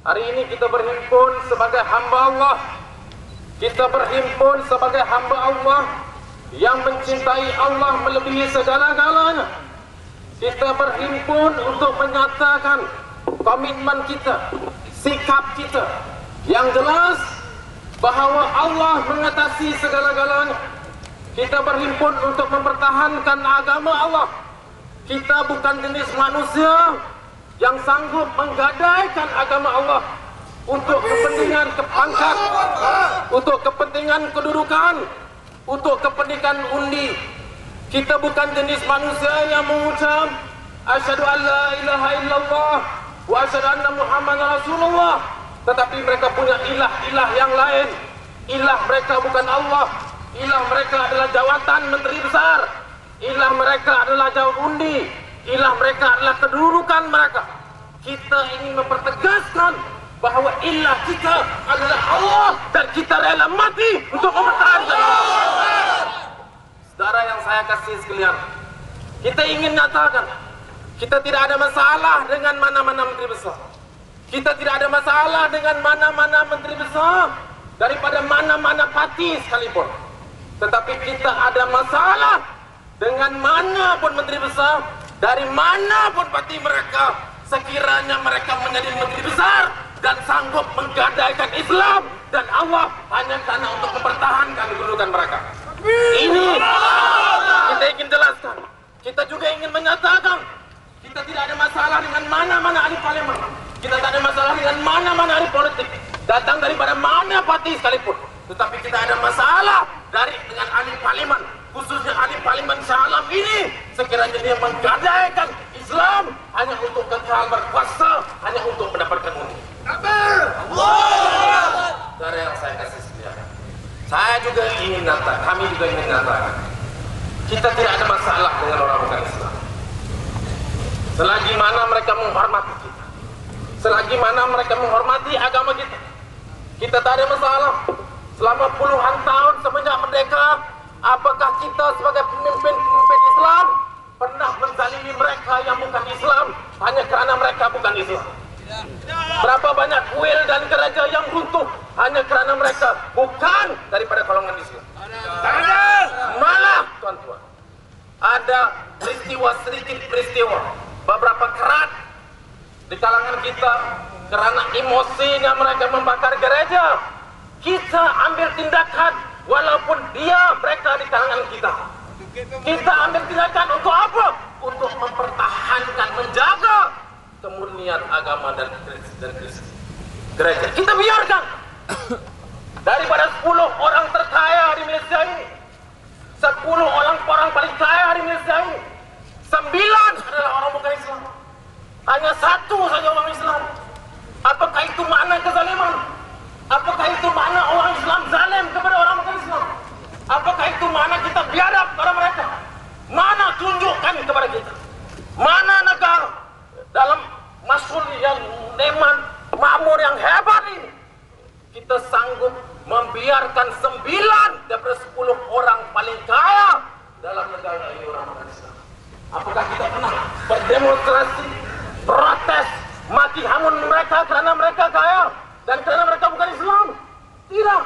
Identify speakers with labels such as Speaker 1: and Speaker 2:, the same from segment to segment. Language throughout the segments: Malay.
Speaker 1: Hari ini kita berhimpun sebagai hamba Allah. Kita berhimpun sebagai hamba Allah yang mencintai Allah melebihi segala-galanya. Kita berhimpun untuk menyatakan komitmen kita, sikap kita yang jelas bahawa Allah mengatasi segala-galanya. Kita berhimpun untuk mempertahankan agama Allah. Kita bukan jenis manusia yang sanggup menggadaikan agama Allah untuk kepentingan pangkat, untuk kepentingan kedudukan, untuk kepentingan undi. Kita bukan jenis manusia yang mengucap asyhadu an la ilaha illallah wa asyhadu anna muhammadar rasulullah, tetapi mereka punya ilah-ilah yang lain. Ilah mereka bukan Allah. Ilah mereka adalah jawatan menteri besar. Ilah mereka adalah jawatan undi. Ilah mereka adalah kedudukan mereka. Kita ingin mempertegaskan bahawa ilah kita adalah Allah dan kita rela mati untuk mempertahankan Allah. Saudara yang saya kasih sekalian, kita ingin nyatakan kita tidak ada masalah dengan mana-mana menteri besar. Kita tidak ada masalah dengan mana-mana menteri besar daripada mana-mana parti sekalipun. Tetapi kita ada masalah dengan mana pun menteri besar, dari mana pun parti mereka, sekiranya mereka menjadi menteri besar dan sanggup menggadaikan Islam dan Allah hanya karena untuk mempertahankan kedudukan mereka. Ini kita ingin jelaskan. Kita juga ingin menyatakan kita tidak ada masalah dengan mana-mana ahli parlimen. Kita tidak ada masalah dengan mana-mana ahli politik, datang daripada mana parti sekalipun. Tetapi kita ada masalah dengan ahli parlimen, khususnya ahli parlimen Shah Alam ini, sekiranya dia menggadaikan Islam hanya untuk kekal berkuasa, hanya untuk mendapatkan undi. Saudara yang saya kasih sekalian, saya juga ingin nyatakan, kami juga ingin nyatakan, kita tidak ada masalah dengan orang bukan Islam. Selagi mana mereka menghormati kita, selagi mana mereka menghormati agama kita, kita tak ada masalah. Selama puluhan tahun semenjak merdeka, apakah kita sebagai pemimpin Islam pernah menzalimi mereka yang bukan Islam hanya kerana mereka bukan Islam? Berapa banyak kuil dan gereja yang runtuh hanya kerana mereka bukan daripada golongan Islam? Malah tuan-tuan, ada sedikit peristiwa, beberapa kerat di kalangan kita kerana emosinya mereka membakar gereja. Kita ambil tindakan walaupun mereka di kalangan kita. Kita ambil tindakan untuk apa? Untuk mempertahankan, menjaga kemurnian agama dan gereja. Kita biarkan. Daripada 10 orang terkaya di Malaysia ini, 10 orang paling kaya di Malaysia ini, 9 adalah orang bukan Islam. Hanya 1 saja orang Islam. Apakah itu makna kezaliman? Apakah itu makna orang Islam zalim kepada orang bukan Islam? Apakah itu makna kita biadab kepada mereka? Mana tunjukkan kepada kita? Mana negara dalam masul yang neman makmur yang hebat ini kita sanggup membiarkan 9 daripada 10 orang paling kaya dalam negara ini orang bukan Islam? Apakah kita pernah berdemonstrasi, protes, mati hamun mereka kerana mereka kaya dan kerana mereka bukan Islam? Tidak.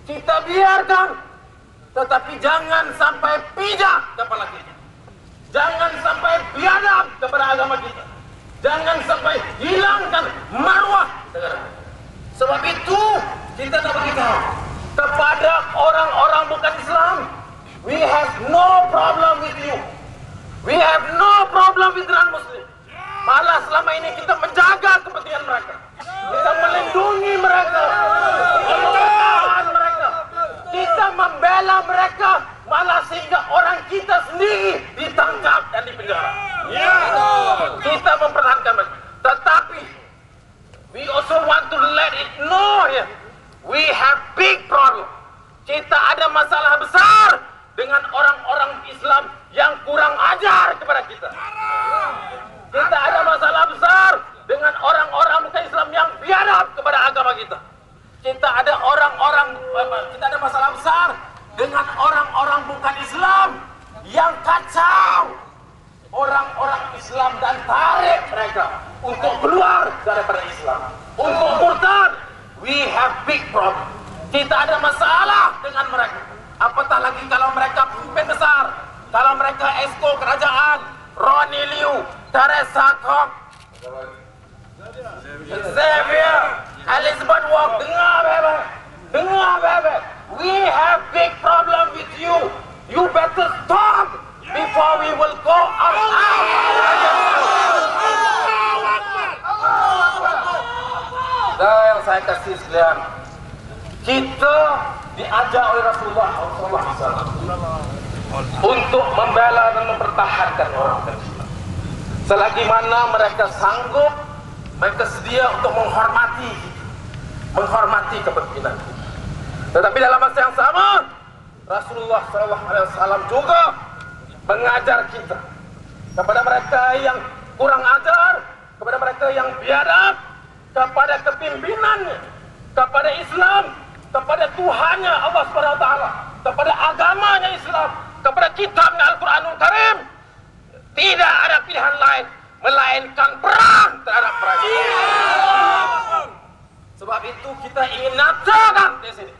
Speaker 1: Kita biarkan. Tetapi jangan sampai pijak kepala kita. Jangan sampai biadab kepada agama kita. Jangan sampai hilangkan marwah negara. Sebab itu kita tak beritahu kepada orang-orang bukan Islam, we have no problem with you. We have no problem with non-Muslim. Malah selama ini kita menjaga kepentingan mereka. Kita melindungi mereka, mempertahankan mereka. Kita membela mereka, malah sehingga orang kita sendiri ditangkap dan dipenjara. Kita mempertahankan mereka. Tetapi we also want to let it know here, we have big problem. Kita ada masalah besar dengan orang-orang Islam yang kurang ajar kepada kita. Kita ada masalah besar dengan orang-orang bukan Islam yang biadab kepada agama kita. Kita ada masalah besar dengan orang-orang bukan Islam yang kacau orang-orang Islam dan tarik mereka untuk keluar daripada Islam. Untuk murtad, we have big problem. Kita ada masalah dengan mereka. Apatah lagi kalau mereka pemimpin besar, kalau mereka esko kerajaan, Ronnie Liu, Teresa Kok, Xavier, Elizabeth Wong, dengar bebe, dengar bebe. We have big problem with you. You better stop before we will go out. Nah, yang saya kasih sekalian, kita diajak oleh Rasulullah SAW untuk membela dan mempertahankan orang Islam. Selagi mana mereka sanggup, mereka sedia untuk menghormati kepemimpinan. Tetapi dalam masa yang sama, Rasulullah SAW juga mengajar kita kepada mereka yang kurang ajar, kepada mereka yang biadab, kepada kepimpinannya, kepada Islam, kepada Tuhannya Allah SWT, kepada agamanya Islam, kepada kitabnya Al-Quranul Karim. Tidak ada pilihan lain melainkan perang terhadap mereka. Sebab itu kita ingin nyatakan di sini,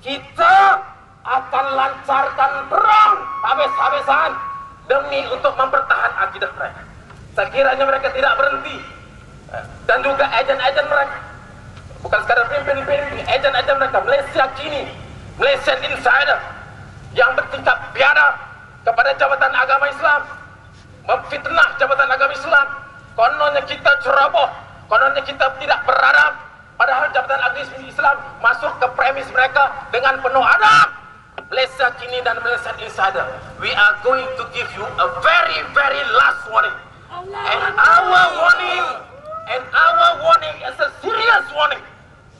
Speaker 1: kita akan lancarkan perang habis-habisan demi untuk mempertahankan akidah mereka. Sekiranya mereka tidak berhenti, dan juga ejen-ejen mereka, bukan sekadar pimpin-pimpin, ejen-ejen mereka, Malaysia kini, Malaysian insider yang bertingkap biadab kepada jabatan agama Islam, memfitnah jabatan agama Islam. Kononnya kita ceroboh, kononnya kita tidak beradab, padahal jabatan agama Islam masuk ke premis mereka dengan penuh adab. Malaysia kini dan Malaysian insider, we are going to give you a very, very last warning. And our warning is a serious warning.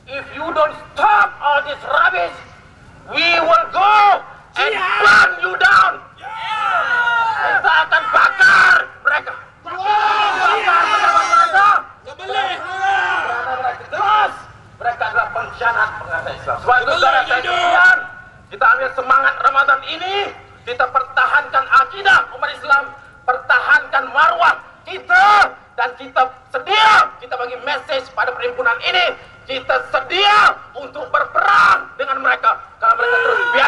Speaker 1: If you don't stop all this rubbish, we will go and burn you down. Kita akan bakar mereka. Bakar mereka. Karena mereka jelas mereka adalah pengkhianat pengantar Islam. Sebab itu saudara sekalian, kita ambil semangat Ramadan ini, kita pertahankan akidah umat Islam, pertahankan marwah kita, dan kita sedia, kita bagi message pada perhimpunan ini, kita sedia untuk berperang dengan mereka. Kalau mereka terus biasa